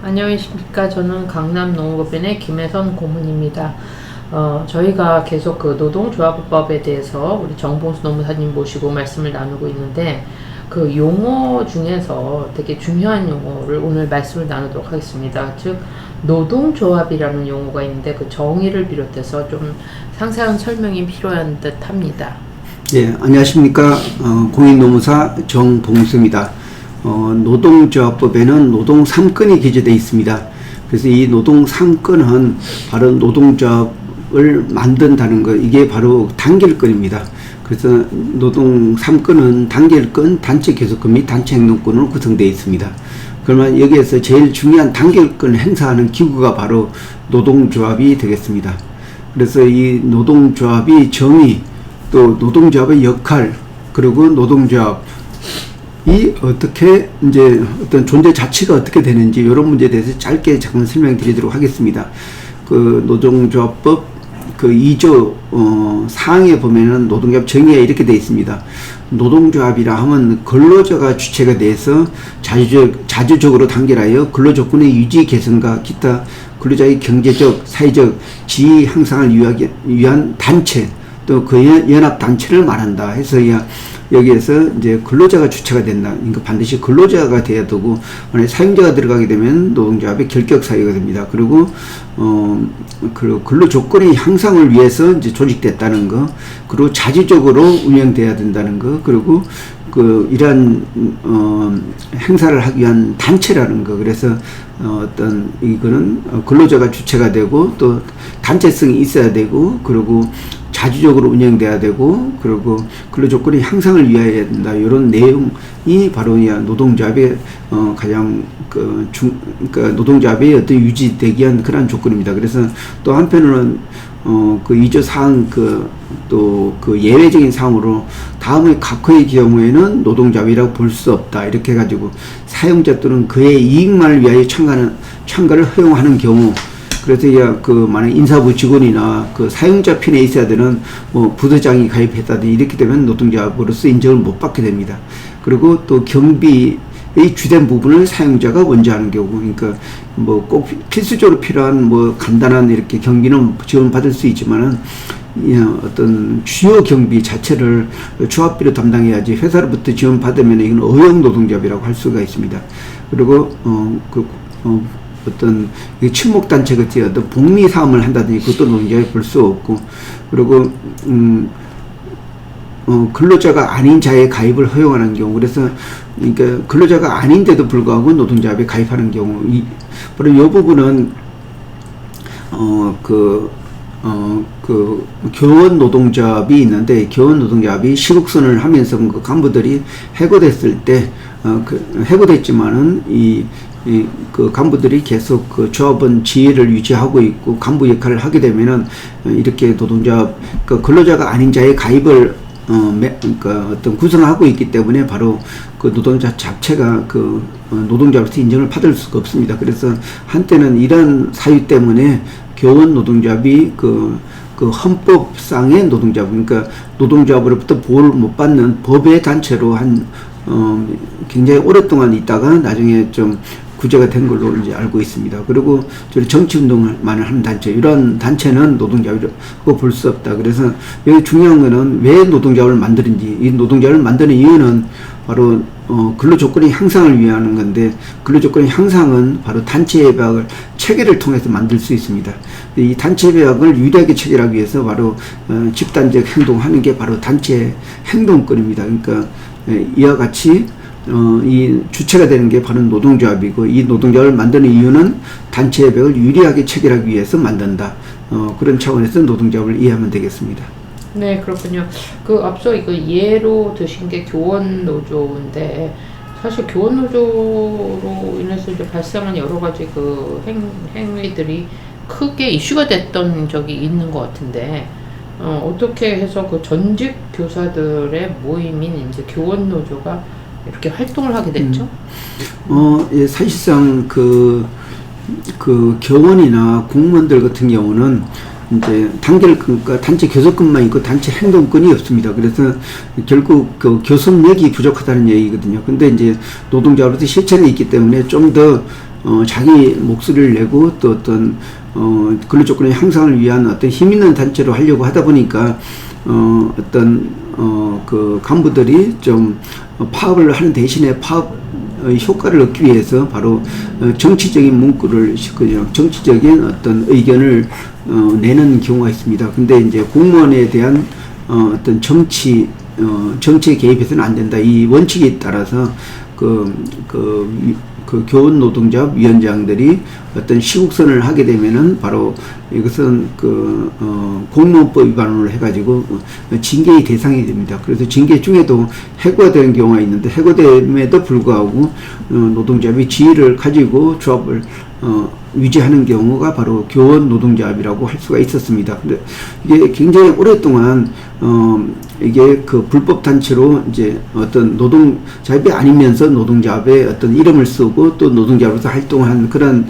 안녕하십니까. 저는 강남농업법인의 김혜선 고문입니다. 저희가 계속 그 노동조합법에 대해서 우리 정봉수 노무사님 모시고 말씀을 나누고 있는데, 그 용어 중에서 되게 중요한 용어를 오늘 말씀을 나누도록 하겠습니다. 즉, 노동조합이라는 용어가 있는데 그 정의를 비롯해서 좀 상세한 설명이 필요한 듯 합니다. 예, 안녕하십니까. 공인노무사 정봉수입니다. 노동조합법에는 노동 3건이 기재되어 있습니다. 그래서 이 노동 3건은 바로 노동조합을 만든다는 것, 이게 바로 단결권입니다. 그래서 노동 3건은 단결권, 단체 계속권 및 단체 행동권으로 구성되어 있습니다. 그러면 여기에서 제일 중요한 단결권을 행사하는 기구가 바로 노동조합이 되겠습니다. 그래서 이 노동조합이 정의, 또 노동조합의 역할, 그리고 노동조합 이 어떻게 이제 어떤 존재 자체가 어떻게 되는지 이런 문제에 대해서 짧게 잠깐 설명드리도록 하겠습니다. 그 노동조합법 그 2조 사항에 보면은 노동조합 정의가 이렇게 되어 있습니다. 노동조합이라 하면 근로자가 주체가 돼서 자주적으로 단결하여 근로조건의 유지 개선과 기타 근로자의 경제적, 사회적 지위 향상을 위한 단체, 또 그 연합단체를 말한다 해서 여기에서 이제 근로자가 주체가 된다. 그러니까 반드시 근로자가 돼야 되고, 만약에 사용자가 들어가게 되면 노동조합의 결격 사유가 됩니다. 그리고 근로 조건의 향상을 위해서 이제 조직됐다는 거, 그리고 자주적으로 운영돼야 된다는 거, 그리고 이러한 행사를 하기 위한 단체라는 거. 그래서 이거는 근로자가 주체가 되고, 또 단체성이 있어야 되고, 그리고 자주적으로 운영돼야 되고, 그리고 근로 조건의 향상을 위하여 된다. 이런 내용이 바로 노동조합의 가장 그러니까 노동조합의 어떤 유지되기 위한 그런 조건입니다. 그래서 또 한편으로는 그 2조 사항 또 예외적인 사항으로 다음의 각호의 경우에는 노동조합이라고 볼 수 없다. 이렇게 해가지고 사용자 또는 그의 이익만을 위하여 참가를 허용하는 경우, 그래서 만약 인사부 직원이나 그 사용자 편에 있어야 되는 부서장이 가입했다든지 이렇게 되면 노동조합으로서 인정을 못 받게 됩니다. 그리고 또 경비의 주된 부분을 사용자가 먼저 하는 경우, 그러니까 꼭 필수적으로 필요한 간단한 이렇게 경비는 지원받을 수 있지만은 어떤 주요 경비 자체를 조합비로 담당해야지 회사로부터 지원받으면 이건 어용 노동조합이라고 할 수가 있습니다. 그리고 어떤 친목단체 같은 어떤 복리 사업을 한다든지 그것도 노동조합에 볼 수 없고, 그리고 근로자가 아닌 자의 가입을 허용하는 경우, 그래서 그러니까 근로자가 아닌데도 불구하고 노동조합에 가입하는 경우, 바로 이 부분은 교원 노동조합이 있는데, 교원 노동조합이 시국선을 하면서 그 간부들이 해고됐을 때 해고됐지만은 그 간부들이 계속 그 조합원 지위를 유지하고 있고 간부 역할을 하게 되면은 이렇게 노동조합 근로자가 아닌 자의 가입을 어떤 구성을 하고 있기 때문에 바로 그 노동자 자체가 노동조합에서 인정을 받을 수가 없습니다. 그래서 한때는 이런 사유 때문에 교원 노동조합이 헌법상의 노동조합, 그러니까 노동조합으로부터 보호를 못 받는 법의 단체로 굉장히 오랫동안 있다가 나중에 좀 구제가 된 걸로 이제 알고 있습니다. 그리고 정치운동을 많이 하는 단체, 이런 단체는 노동조합이라고 볼 수 없다. 그래서 여기 중요한 거는 왜 노동조합을 만드는지, 이 노동조합을 만드는 이유는 바로 근로조건의 향상을 위하는 건데, 근로조건의 향상은 바로 단체협약을 체계를 통해서 만들 수 있습니다. 이 단체협약을 유리하게 체결하기 위해서 바로 집단적 행동하는 게 바로 단체 행동권입니다. 그러니까 이와 같이 이 주체가 되는 게 바로 노동조합이고, 이 노동조합을 만드는 이유는 단체협약을 유리하게 체결하기 위해서 만든다. 그런 차원에서 노동조합을 이해하면 되겠습니다. 네, 그렇군요. 앞서 이거 예로 드신 게 교원노조인데, 사실 교원노조로 인해서 이제 발생한 여러 가지 행위들이 크게 이슈가 됐던 적이 있는 것 같은데, 어떻게 해서 전직 교사들의 모임인 이제 교원노조가 이렇게 활동을 하게 됐죠? 예, 사실상 교원이나 공무원들 같은 경우는 이제 단결권과 단체 교섭권만 있고 단체 행동권이 없습니다. 그래서 결국 그 교섭력이 부족하다는 얘기거든요. 근데 이제 노동자로서 실체는 있기 때문에 좀 더 자기 목소리를 내고 또 어떤 근로 조건의 향상을 위한 어떤 힘 있는 단체로 하려고 하다 보니까 그 간부들이 좀 파업을 하는 대신에 파업 효과를 얻기 위해서 바로 정치적인 문구를 그냥 정치적인 어떤 의견을 내는 경우가 있습니다. 근데 이제 공무원에 대한 어떤 정치에 개입해서는 안 된다. 이 원칙에 따라서 그 교원 노동자 위원장들이 어떤 시국선을 하게 되면은 바로 이것은 공무원법 위반으로 해가지고 징계의 대상이 됩니다. 그래서 징계 중에도 해고가 되는 경우가 있는데 해고됨에도 불구하고 노동조합이 지위를 가지고 조합을 유지하는 경우가 바로 교원 노동조합이라고 할 수가 있었습니다. 근데 이게 굉장히 오랫동안 이게 그 불법 단체로 이제 어떤 노동조합이 아니면서 노동조합의 어떤 이름을 쓰고 또 노동조합에서 활동한 그런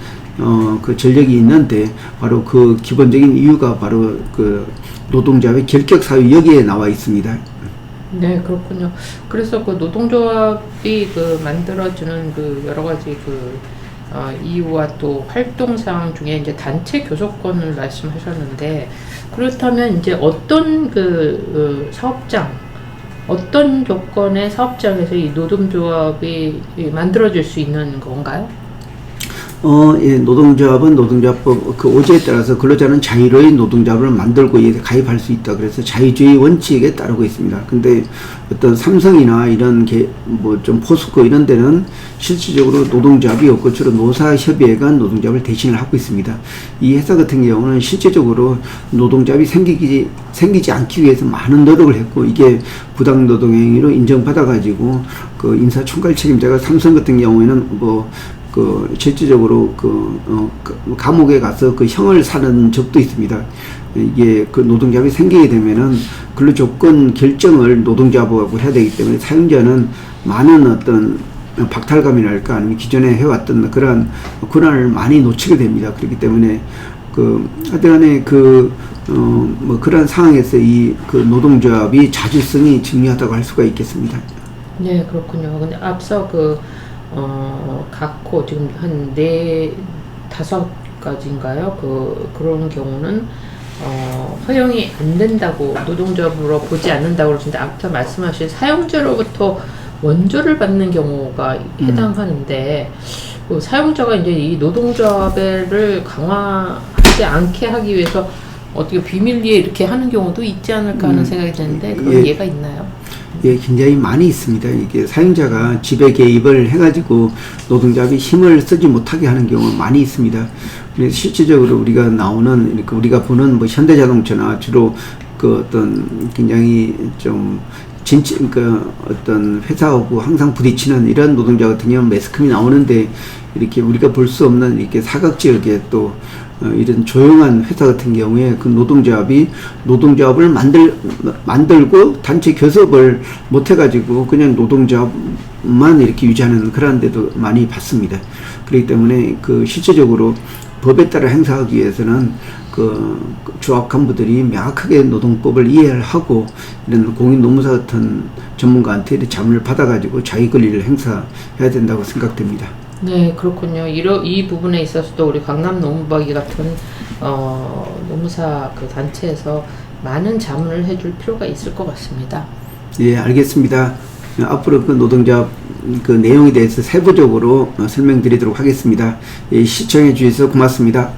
그 전력이 있는데 바로 그 기본적인 이유가 바로 그 노동조합의 결격 사유 여기에 나와 있습니다. 네, 그렇군요. 그래서 그 노동조합이 그 만들어주는 그 여러 가지 이유와 또 활동사항 중에 이제 단체 교섭권을 말씀하셨는데, 그렇다면 이제 어떤 사업장, 어떤 조건의 사업장에서 이 노동조합이 만들어질 수 있는 건가요? 예, 노동조합은 노동조합법 그 오제에 따라서 근로자는 자유로이 노동조합을 만들고 가입할 수 있다. 그래서 자유주의 원칙에 따르고 있습니다. 근데 어떤 삼성이나 이런 뭐 좀 포스코 이런 데는 실질적으로 노동조합이 없고 주로 노사협의회가 노동조합을 대신을 하고 있습니다. 이 회사 같은 경우는 실제적으로 노동조합이 생기지 않기 위해서 많은 노력을 했고, 이게 부당 노동행위로 인정받아 가지고 그 인사총괄 책임자가 삼성 같은 경우에는 실질적으로 감옥에 가서 그 형을 사는 적도 있습니다. 이게 그 노동조합이 생기게 되면은 근로조건 결정을 노동조합하고 해야 되기 때문에 사용자는 많은 어떤 박탈감이랄까 아니면 기존에 해왔던 그러한 권한을 많이 놓치게 됩니다. 그렇기 때문에 하여튼간에 뭐 그런 상황에서 그 노동조합이 자주성이 중요하다고 할 수가 있겠습니다. 네, 그렇군요. 근데 앞서 각호 지금 한 4-5가지인가요? 그런 경우는 허용이 안 된다고 노동조합으로 보지 않는다고 그러시는데, 앞서 말씀하신 사용자로부터 원조를 받는 경우가 해당하는데, 사용자가 이제 이 노동조합을 강화하지 않게 하기 위해서 어떻게 비밀리에 이렇게 하는 경우도 있지 않을까 하는 생각이 드는데, 그런 예가 있나요? 예, 굉장히 많이 있습니다. 이게 사용자가 지배 개입을 해가지고 노동조합이 힘을 쓰지 못하게 하는 경우가 많이 있습니다. 그래서 실질적으로 우리가 보는 뭐 현대자동차나 주로 어떤 굉장히 좀 어떤 회사하고 항상 부딪히는 이런 노동자 같은 경우는 매스컴이 나오는데, 이렇게 우리가 볼 수 없는 이렇게 사각지역에 또 이런 조용한 회사 같은 경우에 그 노동조합을 만들고 단체 교섭을 못 해가지고 그냥 노동조합만 이렇게 유지하는 그런 데도 많이 봤습니다. 그렇기 때문에 실질적으로 법에 따라 행사하기 위해서는 조합 간부들이 명확하게 노동법을 이해를 하고 이런 공인노무사 같은 전문가한테 자문을 받아가지고 자기 권리를 행사해야 된다고 생각됩니다. 네, 그렇군요. 이 부분에 있어서도 우리 강남 노무박이 같은 노무사 단체에서 많은 자문을 해줄 필요가 있을 것 같습니다. 예, 알겠습니다. 앞으로 노동조합 내용에 대해서 세부적으로 설명드리도록 하겠습니다. 예, 시청해 주셔서 고맙습니다.